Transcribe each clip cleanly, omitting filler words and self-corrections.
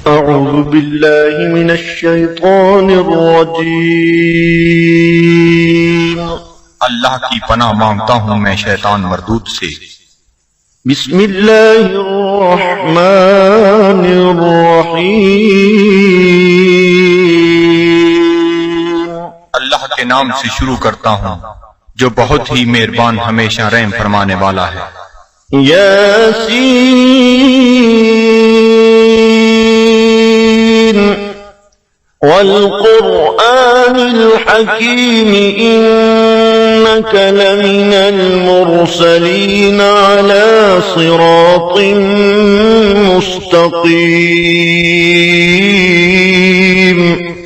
أعوذ بالله من الشيطان الرجيم اللہ کی پناہ مانگتا ہوں میں شیطان مردود سے۔ بسم الله الرحمن الرحيم اللہ کے نام سے شروع کرتا ہوں جو بہت ہی مہربان ہمیشہ رحم فرمانے والا ہے۔ ياسين والقرآن الحكيم إنك لمن المرسلين على صراط مستقيم۔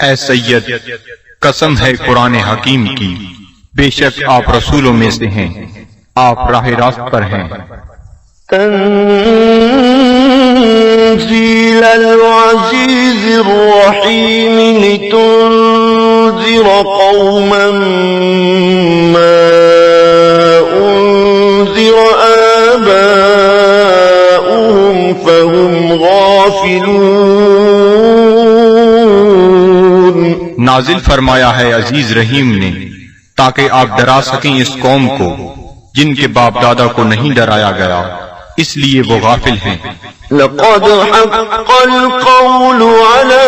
اے سید، قسم ہے قرآن حکیم کی، بے شک آپ رسولوں میں سے ہیں، آپ راہ راست پر ہیں۔ تنزيل العزيز الرحيم لتنذر قوما ما أنذر آباؤهم فهم غافلون۔ نازل فرمایا ہے عزیز رحیم نے تاکہ آپ ڈرا سکیں اس قوم کو جن کے باپ دادا کو نہیں ڈرایا گیا، اس لیے وہ غافل ہیں۔ لقد حق القول على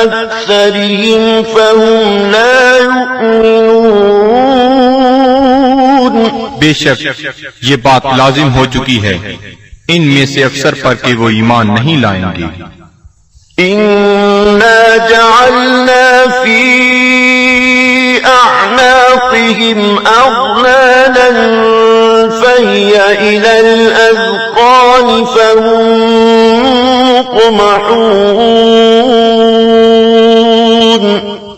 أكثرهم فهم لا يؤمنون۔ بے شک یہ بات لازم ہو چکی ہے ان میں سے اکثر پر کہ وہ ایمان نہیں لائیں گے۔ إنا جعلنا في أعناقهم أغلالا فهي إلى الأذقان فهم مقمحون۔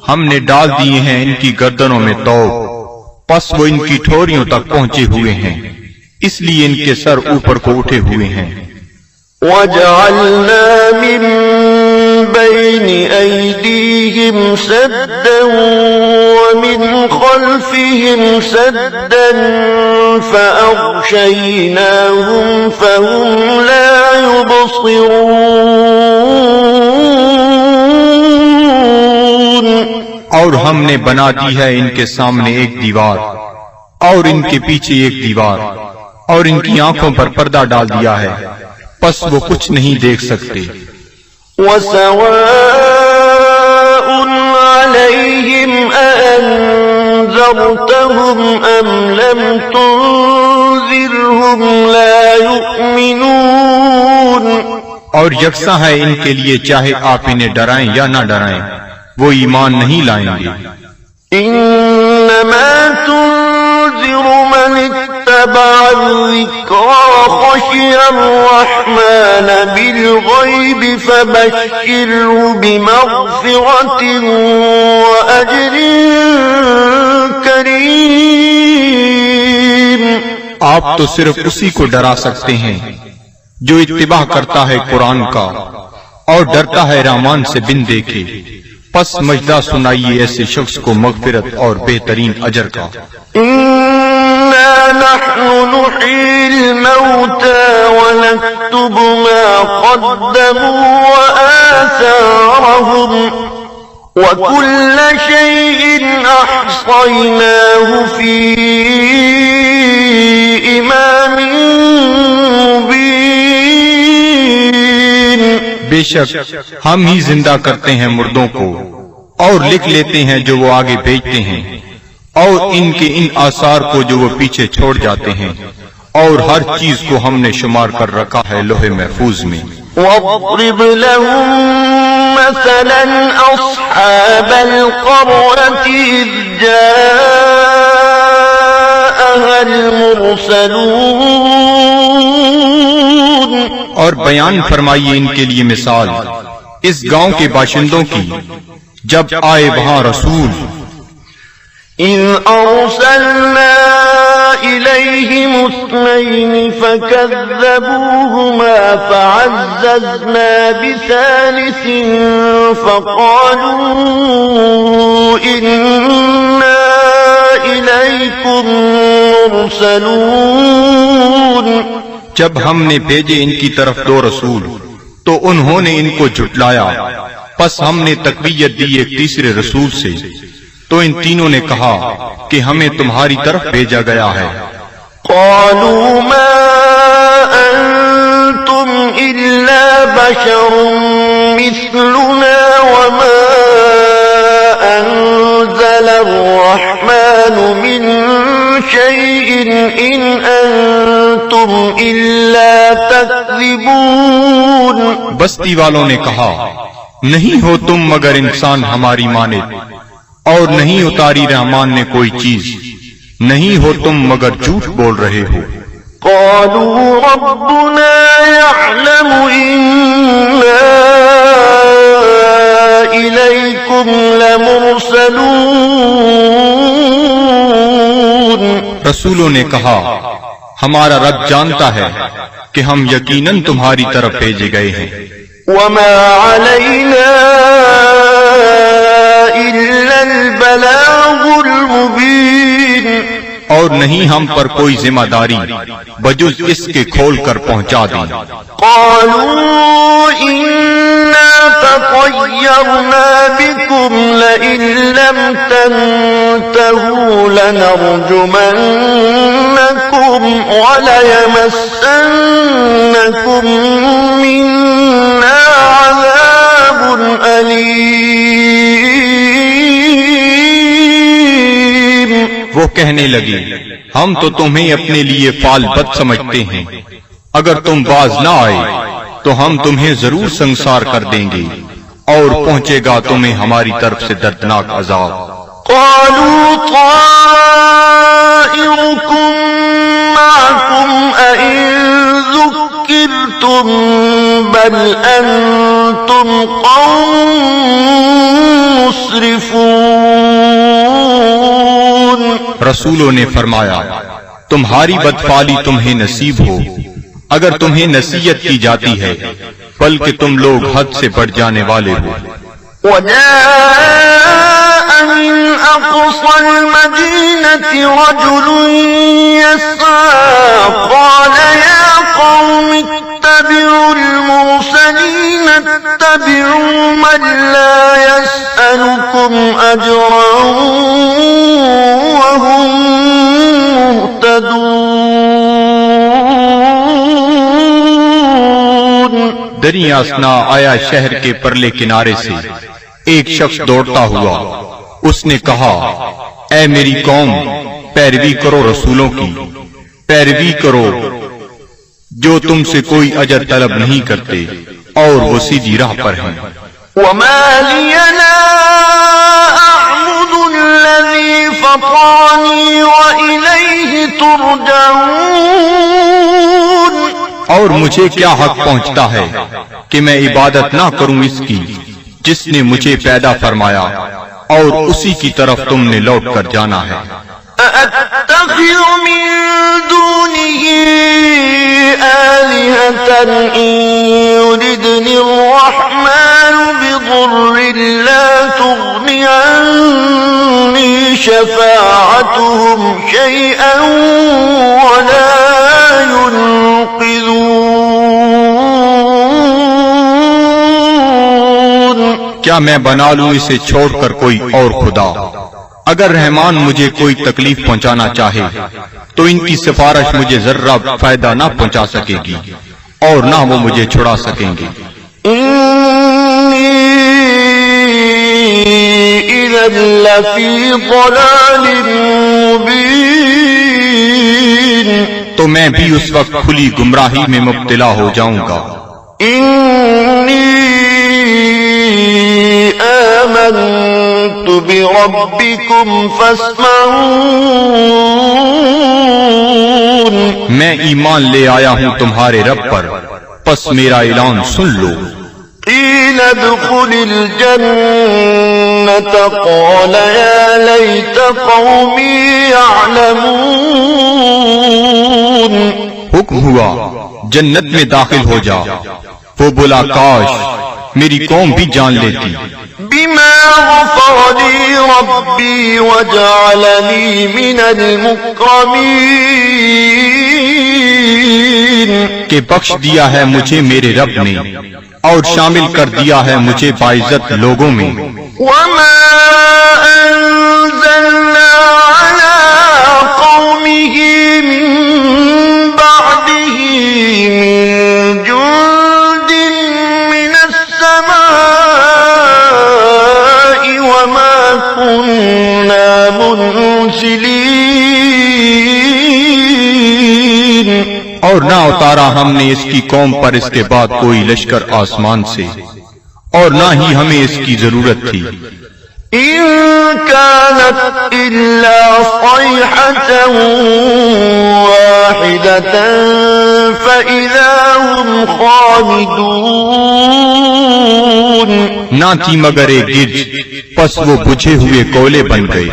ہم نے ڈال دیے ہیں ان کی گردنوں میں توق، پس وہ ان کی ٹھوریوں تک پہنچے ہوئے ہیں، اس لیے ان کے سر اوپر کو اٹھے ہوئے ہیں۔ وجعلنا من بين أيديهم سدا ومن خلفهم سدا فأغشيناهم فهم لا يبصرون۔ اور ہم نے بنا دی ہے ان کے سامنے ایک دیوار اور ان کے پیچھے ایک دیوار، اور ان کی آنکھوں پر پردہ ڈال دیا ہے، پس وہ کچھ نہیں دیکھ سکتے۔ وسواء عليهم أأنذرتهم أم لم تنذرهم لا يؤمنون۔ اور یکساں ہے ان کے لیے چاہے آپ انہیں ڈرائیں یا نہ ڈرائیں، وہ ایمان نہیں لائیں گے۔ إنما تنذر من اتبع الذكر وخشي الرحمن بالغيب فبشره بمغفرة وأجر كريم۔ آپ تو صرف اسی کو ڈرا سکتے ہیں جو اتباع کرتا ہے قرآن کا اور ڈرتا ہے رحمان سے بن دیکھے، پس مجدہ سنائیے ایسے شخص کو مغفرت اور بہترین اجر کا۔ إنا نحن نحيي الموتى ونكتب ما قدموا وآثارهم وكل شيء أحصيناه في إمام مبين۔ بے شک ہم ہی زندہ کرتے ہیں مردوں کو اور لکھ لیتے ہیں جو وہ آگے بھیجتے ہیں، اور ان کے ان آثار کو جو وہ پیچھے چھوڑ جاتے ہیں، اور ہر چیز کو ہم نے شمار کر رکھا ہے لوح محفوظ میں۔ واضرب لهم مثلا أصحاب القرية إذ جاءها المرسلون۔ اور بیان فرمائیے ان کے لیے مثال اس گاؤں کے باشندوں کی جب آئے وہاں رسول۔ إذ أرسلنا إليهم اثنين فكذبوهما فعززنا بثالث فقالوا إنا إليكم مرسلون۔ جب ہم نے بھیجے ان کی طرف دو رسول تو انہوں نے ان کو جھٹلایا، پس ہم نے تقویت دی ایک تیسرے رسول سے، تو ان تینوں نے کہا کہ ہمیں تمہاری طرف بھیجا گیا ہے۔ قالوا ما أنتم إلا بشر مثلنا وما أنزل الرحمن من شيء إن أنتم إلا تكذبون۔ بستی والوں نے کہا، نہیں ہو تم مگر انسان ہماری مانند، اور نہیں اتاری رحمان نے کوئی چیز، نہیں ہو تم مگر جھوٹ بول رہے ہو۔ قالوا ربنا يعلم إنا إليكم لمرسلون۔ رسولوں نے کہا، ہمارا رب جانتا ہے کہ ہم یقیناً تمہاری طرف بھیجے گئے ہیں۔ وما علينا إلا البلاغ المبين۔ اور نہیں ہم پر کوئی ذمہ داری بجز اس کے کھول کر پہنچا دیں۔ قالوا إنا تطيرنا بكم لئن لم تنتهوا لنرجمنكم وليمسنكم منا عذاب أليم۔ وہ کہنے لگی، ہم تو تمہیں اپنے لیے فال بد سمجھتے ہیں، اگر تم باز نہ آئے تو ہم تمہیں ضرور سنسار کر دیں گے، اور پہنچے گا تمہیں ہماری طرف سے دردناک عذاب۔ قالوا طائركم معكم أئن ذكرتم بل أنتم قوم مسرفون۔ رسولوں نے فرمایا، تمہاری بدفعلی تمہیں نصیب ہو اگر تمہیں نصیحت کی جاتی ہے، بلکہ تم لوگ حد سے بڑھ جانے والے ہو۔ وجاء من أقصى المدينة رجل يسعى قال يا قوم اتبعوا المرسلين اتبعوا من لا يسألكم أجرا وهم مهتدون۔ دریا اثنا آیا شہر کے پرلے کنارے سے ایک شخص دوڑتا ہوا، اس نے کہا، اے میری قوم، پیروی کرو رسولوں کی، پیروی کرو جو تم سے کوئی اجر طلب نہیں کرتے اور وہ سیدھی راہ پر ہیں۔ وما لي لا أعبد الذي فطرني وإليه ترجعون۔ اور مجھے کیا حق پہنچتا ہے کہ میں عبادت نہ کروں اس کی جس نے مجھے پیدا فرمایا، اور اسی کی طرف تم نے لوٹ کر جانا ہے۔ أأتخذ من دونه آلهة إن يردني الرحمن بضر لا تغني عني شفاعتهم شيئا ولا ينقذون۔ کیا میں بنا لوں اسے چھوڑ کر کوئی اور خدا؟ اگر رحمان مجھے کوئی تکلیف پہنچانا چاہے تو ان کی سفارش مجھے ذرہ فائدہ نہ پہنچا سکے گی اور نہ وہ مجھے چھڑا سکیں گے۔ إني إذا لفي ضلال مبين۔ تو میں بھی اس وقت کھلی گمراہی میں مبتلا ہو جاؤں گا۔ إني آمنت بربكم فاسمعون۔ میں ایمان لے آیا ہوں تمہارے رب پر، پس میرا اعلان سن لو۔ قيل ادخل الجنة قال يا ليت قومي يعلمون۔ حکم ہوا جنت میں داخل ہو جا، وہ بولا کاش میری قوم بھی جان لیتی۔ بما غفر لي ربي وجعلني من المكرمين۔ کہ بخش دیا ہے مجھے میرے رب نے اور شامل کر دیا ہے مجھے باعزت لوگوں میں. وما أنزلنا على قومه من بعده من جند من السماء وما كنا منزلين. اور نہ اتارا ہم نے اس کی قوم پر اس کے بعد کوئی لشکر آسمان سے اور نہ ہی ہمیں اس کی ضرورت تھی. إن كانت إلا صيحة واحدة فإذا هم خامدون. نہ تھی مگر ایک گرج، پس وہ بجھے ہوئے کولے بن گئے.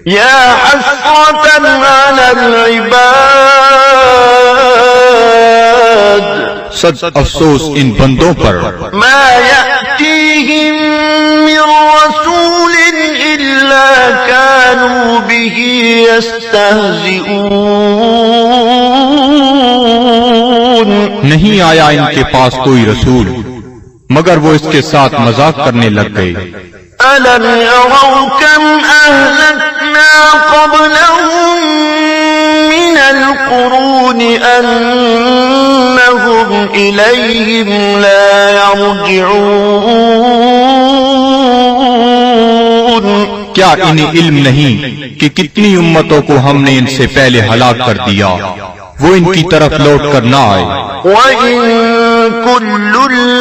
يا حسرة على العباد صد افسوس ان بندوں پر ما يأتيهم من رسول إلا كانوا به يستهزئون. نہیں آیا ان کے پاس کوئی رسول مگر وہ اس کے ساتھ مذاق کرنے لگ گئے. ألم يروا كم أهلكنا قبلهم من القرون أنهم إليهم لا يرجعون. کیا انہیں علم نہیں کہ کتنی امتوں کو ہم نے ان سے پہلے ہلاک کر دیا وہ ان کی طرف لوٹ کر نہ آئے. وَإِن كُلٌّ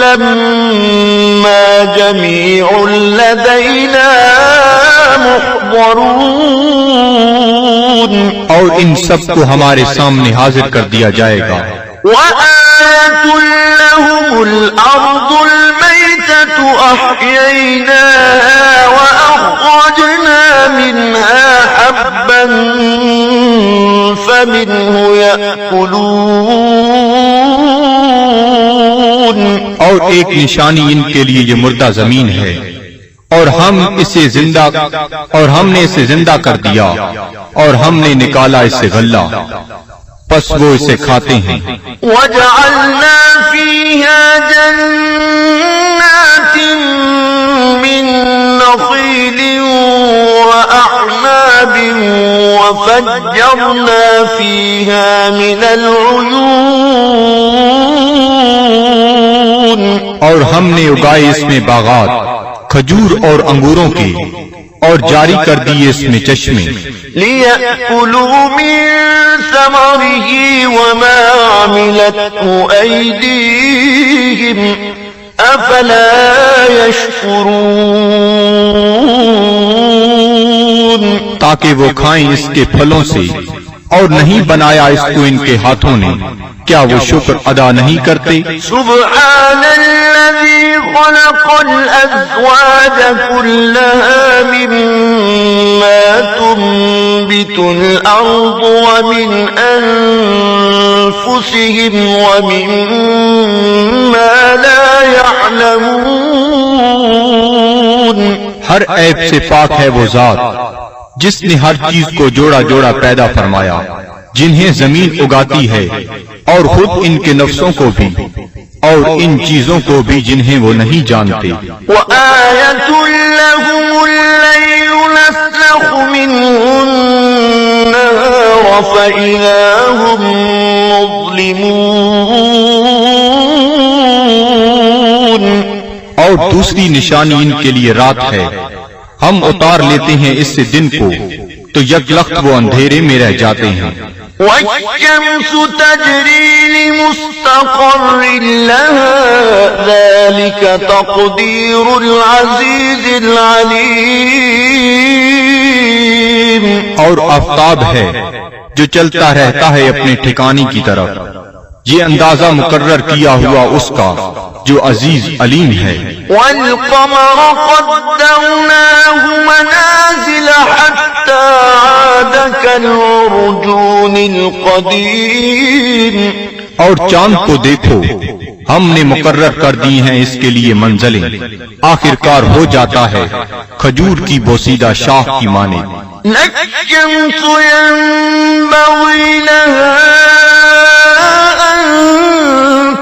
لَّمَّا جَمِيعٌ لَّدَيْنَا مُحْضَرُونَ. اور ان سب کو ہمارے سامنے حاضر کر دیا جائے گا. وَآيَةٌ لَّهُمُ الْأَرْضُ الْمَيْتَةُ أَحْيَيْنَاهَا وَأَخْرَجْنَا مِنْهَا حَبًّا فَمِنْهُ يَأْكُلُونَ. اور ایک نشانی ان کے لیے یہ مردہ زمین ہے اور ہم نے اسے زندہ کر دیا اور ہم نے نکالا اس سے غلہ پس وہ اسے کھاتے ہیں. وَجَعَلْنَا فِيهَا جَنَّاتٍ مِّن نَّخِيلٍ وَأَعْنَابٍ وَفَجَّرْنَا فِيهَا مِنَ الْعُيُونِ. اور ہم نے اگائے اس میں باغات کھجور اور انگوروں کے اور جاری کر دیے اس میں چشمے. لِيَأْكُلُوا مِن ثَمَرِهِ وَمَا عَمِلَتْهُ أَيْدِيهِمْ أَفَلَا يَشْكُرُونَ. تاکہ وہ کھائیں اس کے پھلوں سے اور نہیں بنایا اس کو ان کے ہاتھوں نے، کیا وہ شکر ادا نہیں کرتے؟ سبحان الذي خلق الأزواج كلها مما تنبت الأرض ومن أنفسهم ومما لا يعلمون. ہر عیب سے پاک ہے وہ ذات جس نے ہر چیز کو جوڑا جوڑا پیدا فرمایا، جنہیں زمین اگاتی ہے اور خود ان کے نفسوں کو بھی اور ان چیزوں کو بھی جنہیں وہ نہیں جانتے. وَآيَةٌ لَّهُمُ اللَّيْلُ نَسْلَخُ مِنْهُ النَّهَارَ فَإِذَا هُم مُظْلِمُونَ. اور دوسری نشانی ان کے لیے رات ہے، ہم اتار لیتے ہیں اس سے دن کو تو یک لخت وہ اندھیرے میں رہ جاتے ہیں. وَالشَّمْسُ تَجْرِي لِمُسْتَقَرٍّ لَهَا ذَلِكَ تَقْدِيرُ الْعَزِيزِ الْعَلِيمِ. اور آفتاب ہے جو چلتا رہتا ہے اپنے ٹھکانے کی طرف، یہ اندازہ مقرر کیا ہوا اس کا جو عزیز علیم ہے. وَالْقَمَرَ قَدَّرْنَاهُ مَنَازِلَ حَتَّى عَادَ كَالْعُرْجُونِ الْقَدِيمِ. اور چاند کو دیکھو، ہم نے مقرر کر دی ہیں اس کے لیے منزلیں، آخر کار ہو جاتا ہے کھجور کی بوسیدہ شاخ کی مانند. لَلشَّمْسُ يَنبَغِي لَهَا أَن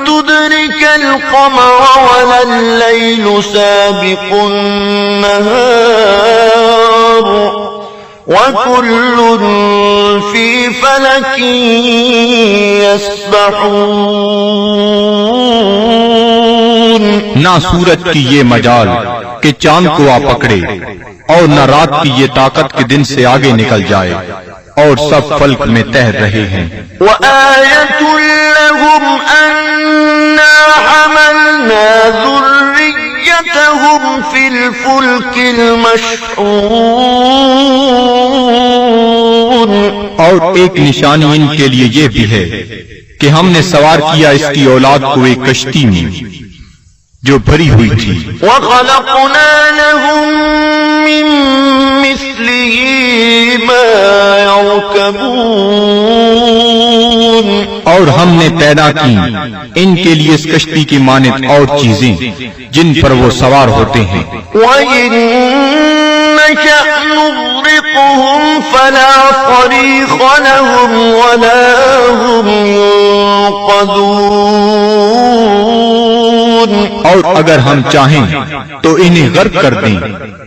تدرك القمر ولا الليل سابق النهار وكل في فلك يسبحون. نہ سورج کی یہ مجال کہ چاند کو آ پکڑے، اور نہ رات کی یہ طاقت کہ دن سے آگے نکل جائے، اور سب فلک میں تیر رہے ہیں. وآية لهم أنا حملنا ذريتهم في الفلك المشحون. اور ایک نشانی ان کے لیے یہ بھی ہے کہ ہم نے سوار کیا اس کی اولاد کو ایک کشتی میں جو بھری ہوئی تھی. وخلقنا لهم من مثله ما يركبون. اور ہم نے پیدا کی ان کے لیے اس کشتی کی مانند اور چیزیں جن پر وہ سوار ہوتے ہیں. وَإِن نَّشَأْ نُغْرِقْهُمْ فَلَا صَرِيخَ لَهُمْ وَلَا هُمْ يُنقَذُونَ. اور اگر ہم چاہیں تو انہیں غرق کر دیں،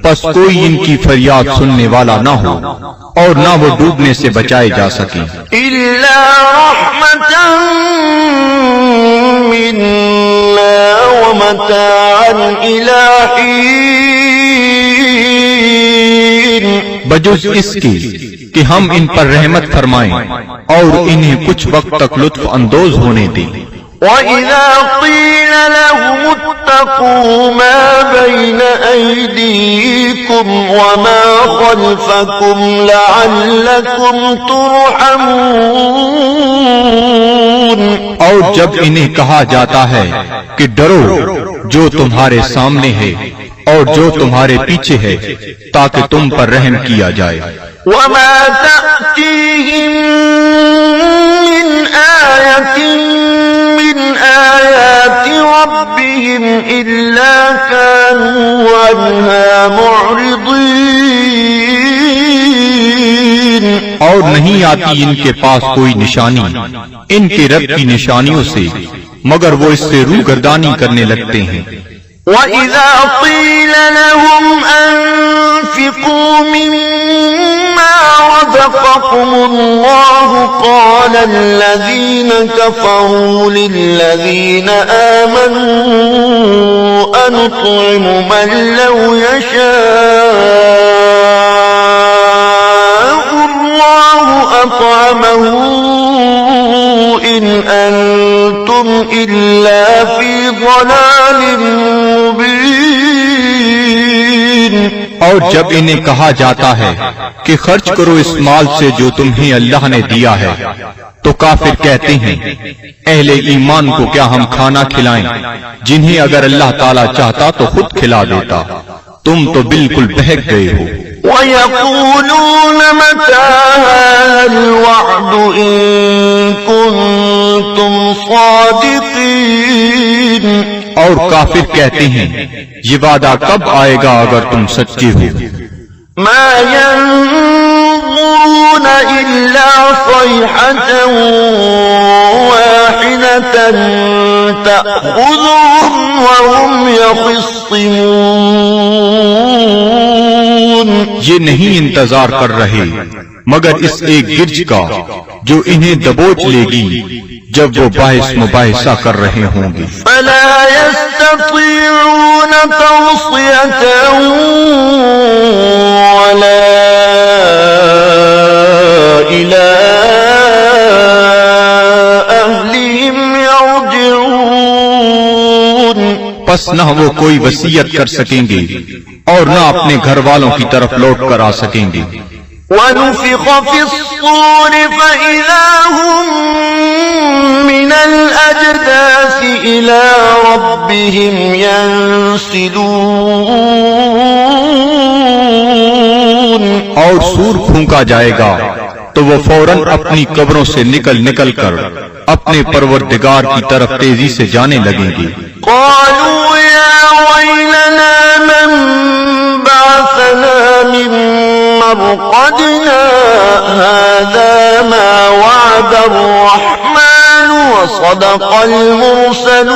پس کوئی ان کی فریاد سننے والا نہ ہو اور نہ وہ ڈوبنے سے بچائے جا سکیں. إِلَّا رَحْمَةً مِّنَّا وَمَتَاعًا إِلَىٰ حِينٍ. بجز اس کے کہ ہم ان پر رحمت فرمائیں اور انہیں کچھ وقت تک لطف اندوز ہونے دیں. وَإِذَا قِيلَ لَهُمُ اتَّقُوا مَا بَيْنَ أَيْدِيكُمْ وَمَا خَلْفَكُمْ لَعَلَّكُمْ تُرْحَمُونَ. اور جب انہیں کہا جاتا ہے کہ ڈرو جو تمہارے سامنے ہے اور جو تمہارے پیچھے ہے تاکہ تم پر رحم کیا جائے. وَمَا تَأْتِيهِم مِّنْ آيَةٍ مِّنْ آيَاتِ رَبِّهِمْ إِلَّا كَانُوا عَنْهَا مُعْرِضِينَ. اور نہیں آتی ان کے پاس کوئی نشانی ان کے رب کی نشانیوں سے مگر وہ اس سے روگردانی کرنے لگتے ہیں. وَإِذَا قِيلَ لَهُمْ أَنفِقُوا مِمَّا رَزَقَكُمُ اللَّهُ قَالَ الَّذِينَ كَفَرُوا لِلَّذِينَ آمَنُوا أَنُطْعِمُ مَن لَّوْ يَشَاءُ اللَّهُ أَطْعَمَهُ إِنْ أَنتُمْ إِلَّا فِي ضَلَالٍ مُبِينٍ. اور جب انہیں کہا جاتا ہے کہ خرچ کرو اس مال سے جو تمہیں اللہ نے دیا ہے تو کافر کہتے ہیں اہل ایمان کو کیا ہم کھانا کھلائیں جنہیں اگر اللہ تعالیٰ چاہتا تو خود کھلا دیتا. تم تو بالکل بہک گئے ہو. وَيَقُولُونَ مَتَىٰ هَٰذَا الْوَعْدُ إِن كُنتُمْ صَادِقِينَ. اور کافر کہتے ہیں یہ وعدہ کب آئے گا اگر تم سچے ہو. مَا يَنظُرُونَ إِلَّا صَيْحَةً وَاحِدَةً تَأْخُذُهُمْ وَهُمْ يَخِصِّمُونَ. یہ نہیں انتظار کر رہے مگر اس ایک گرج کا جو انہیں دبوچ لے گی جب وہ باعث مباحثہ کر رہے ہوں گے. فَلَا يَسْتَطِيعُونَ تَوْصِيَةً وَلَا إِلَىٰ أَهْلِهِمْ يَرْجِعُونَ. پس نہ وہ کوئی وصیت کر سکیں گے اور نہ اپنے گھر والوں کی طرف لوٹ کر آ سکیں گے. وَنُفِخَ فِي الصُّورِ فَإِذَا هُم مِّنَ الْأَجْدَاثِ إِلَىٰ رَبِّهِمْ يَنسِلُونَ. اور سور پھونکا جائے گا تو وہ فوراً اپنی قبروں سے نکل کر اپنے پروردگار کی طرف تیزی سے جانے لگیں گے. قالوا يا ويلنا من بعثنا من مرقدنا هذا ما وعد الرحمن وصدق المرسلون.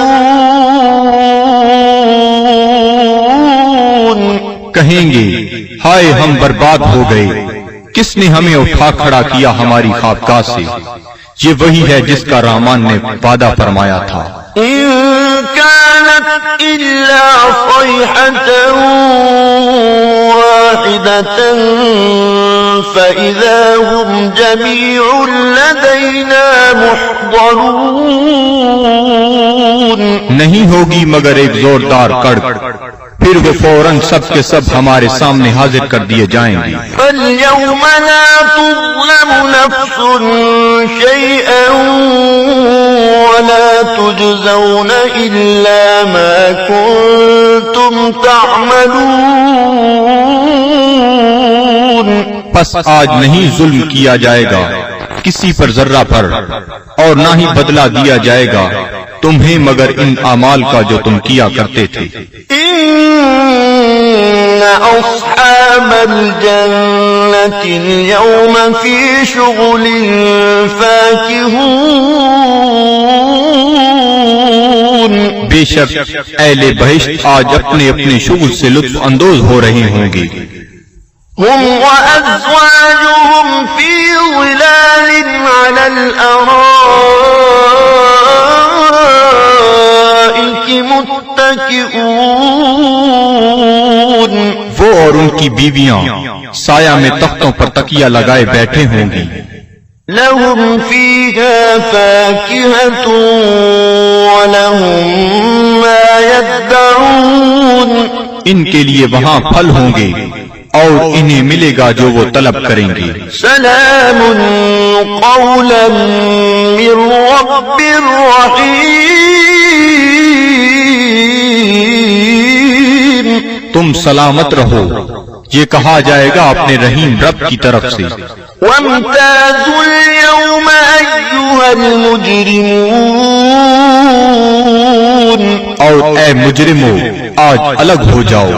کہیں گے ہائے ہم برباد ہو گئے، کس نے ہمیں اٹھا کھڑا کیا ہماری خوابگاہ سے؟ یہ وہی ہے جس کا رحمان نے وعدہ فرمایا تھا. إن كانت إلا صيحة واحدة فإذا هم جميع لدينا محضرون. نہیں ہوگی مگر ایک زوردار کڑک، پھر وہ فوراً سب کے سب ہمارے سامنے حاضر کر دیے جائیں گے. فاليوم لا تظلم نفس شيئا ولا تجزون إلا ما كنتم تعملون. پس آج نہیں ظلم کیا جائے گا کسی پر ذرہ پر، اور نہ ہی بدلہ دیا جائے گا تمہیں مگر ان اعمال کا جو تم کیا کرتے تھے. إن أصحاب الجنة اليوم في شغل فاكهون. بے شک اہل بہشت آج اپنے اپنے شغل سے لطف اندوز ہو رہے ہوں گے. هم وأزواجهم في ظلال على الأرائك متكئون. وہ اور ان کی بیویاں سایہ میں تختوں پر تکیہ لگائے بیٹھے ہوں گی. لهم فيها فاكهة ولهم ما يدعون. ان کے لیے وہاں پھل ہوں گے اور انہیں ملے گا جو وہ طلب کریں گے. سلام قولا من رب رحیم. تم سلامت رہو، یہ کہا جائے گا اپنے رحیم رب کی طرف سے. وامتازوا اليوم أيها المجرمون. اور اے مجرمو آج الگ ہو جاؤ.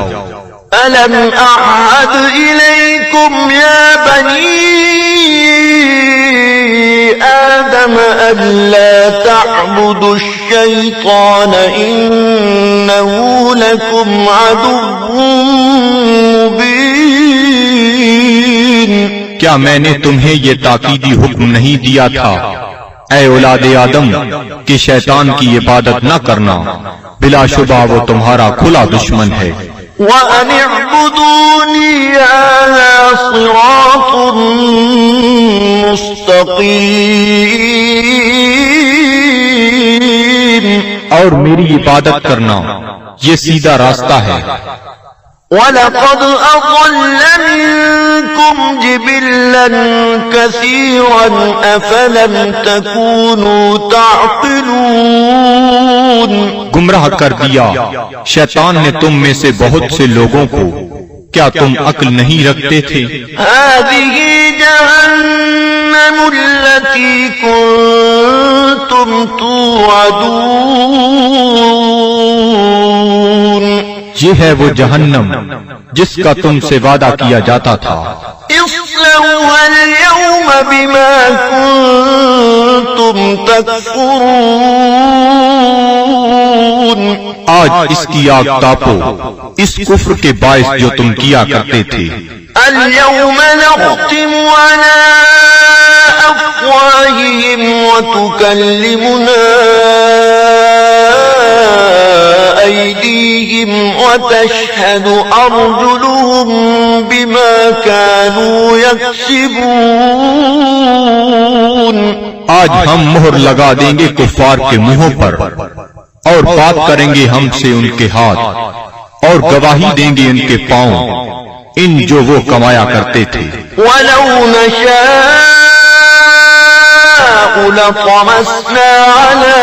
ألم أعهد إليكم يا بني آدم ألا تعبدوا الشيطان إنه لكم عدو مبين. کیا میں نے تمہیں یہ تاکیدی حکم نہیں دیا تھا اے اولاد آدم کہ شیطان کی عبادت نہ کرنا، بلا شبہ وہ تمہارا کھلا دشمن ہے. وَأَنِ اعْبُدُونِي هَذَا صِرَاطٌ مُسْتَقِيمٌ. اور میری عبادت کرنا یہ سیدھا راستہ ہے. وَلَقَدْ أَضَلَّ مِنكُمْ جِبِلًّا كَثِيرًا أَفَلَمْ تَكُونُوا تَعْقِلُونَ. گمراہ کر دیا شیطان نے تم میں سے بہت سے لوگوں کو، کیا تم عقل نہیں رکھتے تھے؟ هَذِهِ جَهَنَّمُ الَّتِي كُنتُمْ تُوعَدُونَ. یہ ہے وہ جہنم جس کا تم سے وعدہ کیا جاتا تھا. اصلوها اليوم بما كنتم تكفرون. آج اس کی آگ تاپو اس کفر کے باعث جو تم کیا کرتے تھے. اليوم نختم على أفواههم وتكلمنا أيديهم وتشهد أرجلهم بما كانوا يكسبون. آج ہم مہر لگا دیں گے کفار کے منہوں پر، اور بات کریں گے ہم سے ان کے ہاتھ، اور گواہی دیں گے ان کے پاؤں ان جو وہ کمایا کرتے تھے. وَلَوْ نَشَاءُ لَطَمَسْنَا عَلَىٰ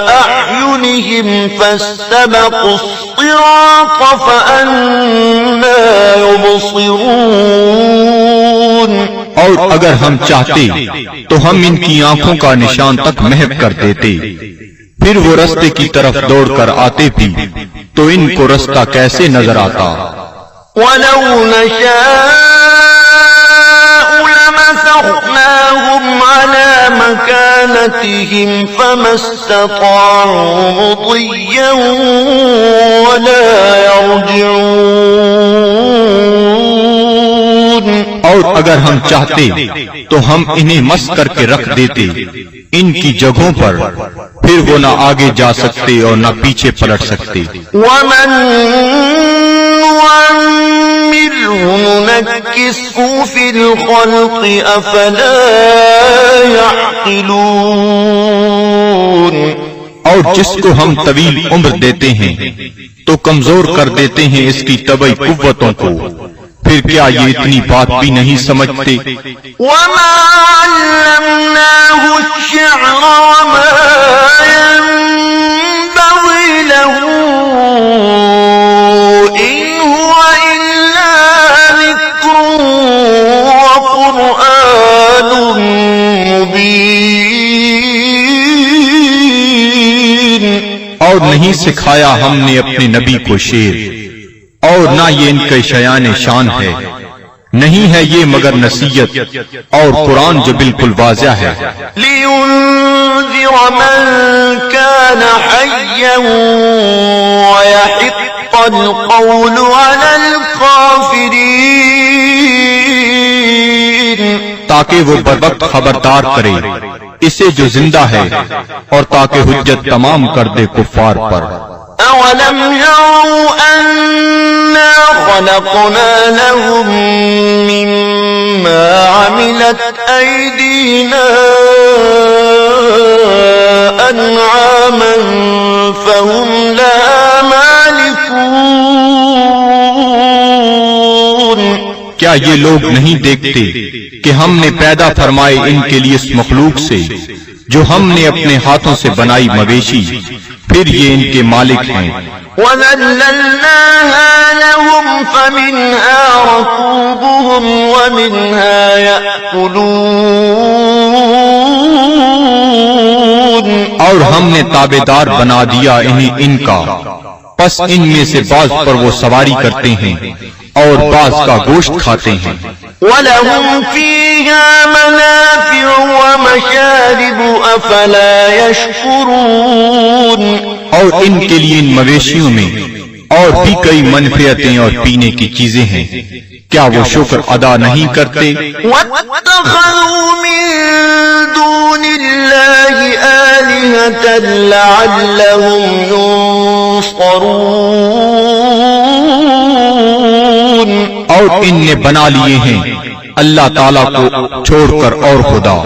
أَعْيُنِهِمْ فَاسْتَبَقُوا الصِّرَاطَ فَأَنَّىٰ يُبْصِرُونَ. اور اگر ہم چاہتے تو ہم ان کی آنکھوں کا نشان تک محو کر دیتے، پھر وہ رستے کی طرف دوڑ کر آتے بھی تو ان کو رستہ کیسے نظر آتا. وَلَوْ نَشَاءُ لَمَسَخْنَاهُمْ عَلَىٰ مكانتهم فما استطاعوا مضيا ولا يرجعون. اور اگر ہم چاہتے تو ہم انہیں مس کر کے رکھ دیتے ان کی جگہوں پر، پھر وہ نہ آگے جا سکتے اور نہ پیچھے پلٹ سکتے. ومن نعمره ننكسه في الخلق أفلا يعقلون. اور جس کو ہم طویل عمر دیتے ہیں تو کمزور کر دیتے ہیں اس کی طبعی قوتوں کو، پھر کیا یہ اتنی بات بھی نہیں سمجھتے؟ وما علمناه الشعر وما ينبغي له إن هو إلا ذكر وقرآن مبين. اور نہیں سکھایا ہم نے اپنے نبی کو شعر، اور نہ یہ ان کے شیان شان ہے، نہیں ہے یہ مگر نصیحت اور قرآن جو بالکل واضح ہے. لِيُنذِرَ مَن كَانَ حَيًّا وَيَحِقَّ الْقَوْلُ عَلَى الْكَافِرِينَ. تاکہ وہ بروقت خبردار کرے اسے جو زندہ ہے، اور تاکہ حجت تمام کر دے کفار پر. أَوَلَمْ يَرَوْا أَنَّا خَلَقْنَا لَهُم مِّمَّا عَمِلَتْ أَيْدِينَا أَنْعَامًا فَهُمْ لَهَا مَالِكُونَ. کیا یہ لوگ نہیں دیکھتے کہ ہم نے پیدا فرمائے ان کے لیے اس مخلوق سے جو ہم نے اپنے ہاتھوں سے بنائی مویشی، پھر یہ ان کے مالک ہیں. وَذَلَّلْنَاهَا لَهُمْ فَمِنْهَا رَكُوبُهُمْ وَمِنْهَا يَأْكُلُونَ. اور ہم نے تابعدار بنا دیا انہیں ان کا، پس ان میں سے بعض پر وہ سواری کرتے ہیں اور بعض کا گوشت کھاتے ہیں. وَلَهُمْ فِيهَا مَنَافِعُ وَمَشَارِبُ أَفَلَا يَشْكُرُونَ. اور ان کے لیے ان مویشیوں میں اور بھی کئی منفعتیں اور پینے کی چیزیں ہیں، کیا وہ شکر ادا نہیں کرتے؟ وَاتَّخَذُوا مِن دُونِ اللَّهِ آلِهَةً لَعَلَّهُمْ يُنصَرُونَ. اور ان نے بنا لیے ہیں اللہ تعالیٰ کو چھوڑ کر اور خدا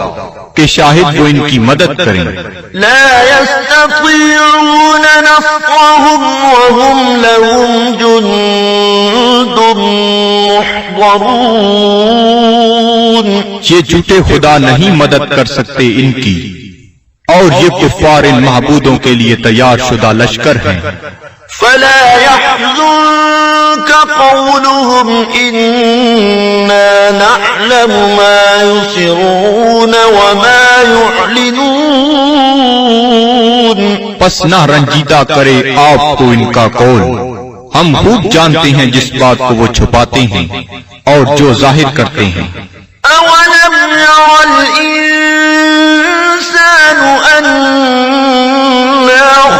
کہ شاہد وہ ان کی مدد کریں. لا يستطيعون نصرهم وهم لهم جند محضرون. یہ جھوٹے خدا نہیں مدد کر سکتے ان کی، اور یہ کفار ان معبودوں کے لیے تیار شدہ لشکر ہیں. فلا يحزنك قولهم إنا نعلم ما يسرون وما يعلنون. پس نہ رنجیدہ کرے آپ کو ان کا قول، ہم خوب جانتے ہیں جس بات کو وہ چھپاتے ہیں اور جو ظاہر کرتے ہیں. أولم ير الإنسان أنا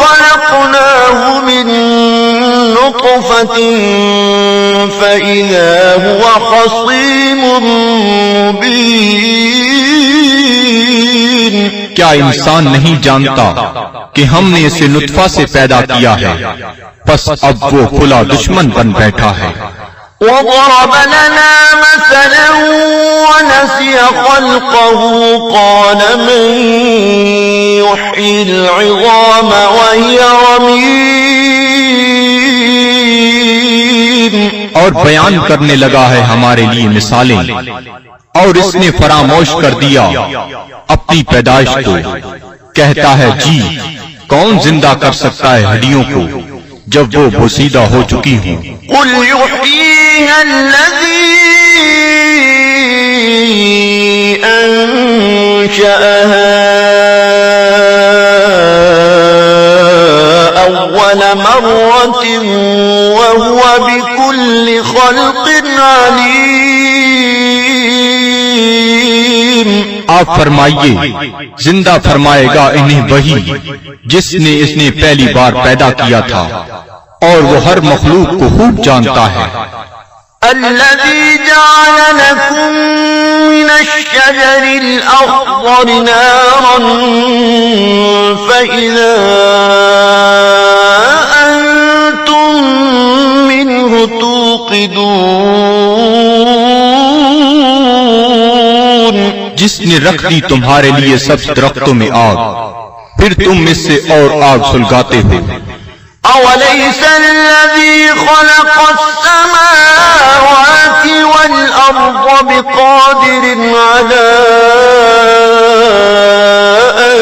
خلقناه من نطفة فإذا هو خصيم مبين. کیا انسان نہیں جانتا کہ ہم نے اسے نطفہ سے پیدا کیا ہے، پس اب وہ کھلا دشمن بن بیٹھا ہے. وضرب لنا مثلا ونسي خلقه قال من يحيي العظام وهي رميم. اور بیان کرنے لگا ہے ہمارے لیے مثالیں، اور اس نے فراموش کر دیا اپنی پیدائش کو. کہتا ہے جی کون زندہ کر سکتا ہے ہڈیوں کو جب وہ بوسیدہ ہو چکی ہوں. قل يحييها الذي أنشأها أول مرة وهو بكل خلق عليم. آپ فرمائیے زندہ فرمائے گا انہیں وہی جس نے اس نے پہلی بار پیدا کیا تھا، اور وہ ہر مخلوق کو خوب جانتا ہے۔ الذي جعل لكم من الشجر الأخضر نارا فإذا أنتم منه توقدون، جس نے رکھ دی تمہارے لیے سبز درختوں میں آگ، پھر تم اس سے اور آگ سلگاتے ہو۔ أوليس الذي خلق السماوات والأرض بقادر على أن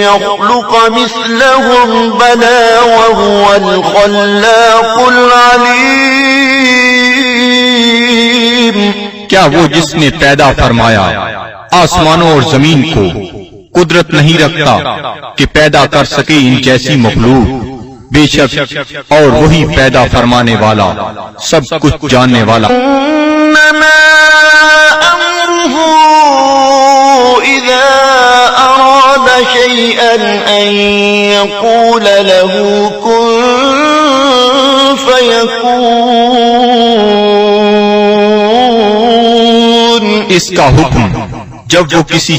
يخلق مثلهم بلى وهو الخلاق العليم، کیا وہ جس نے پیدا فرمایا آسمانوں اور زمین کو قدرت نہیں رکھتا کہ پیدا کر سکے ان جیسی مخلوق؟ بے شک اور وہی پیدا فرمانے والا سب کچھ جاننے والا۔ انما امره اذا اراد شيئا ان يقول له كن فيكون، اس کا حکم جب وہ کسی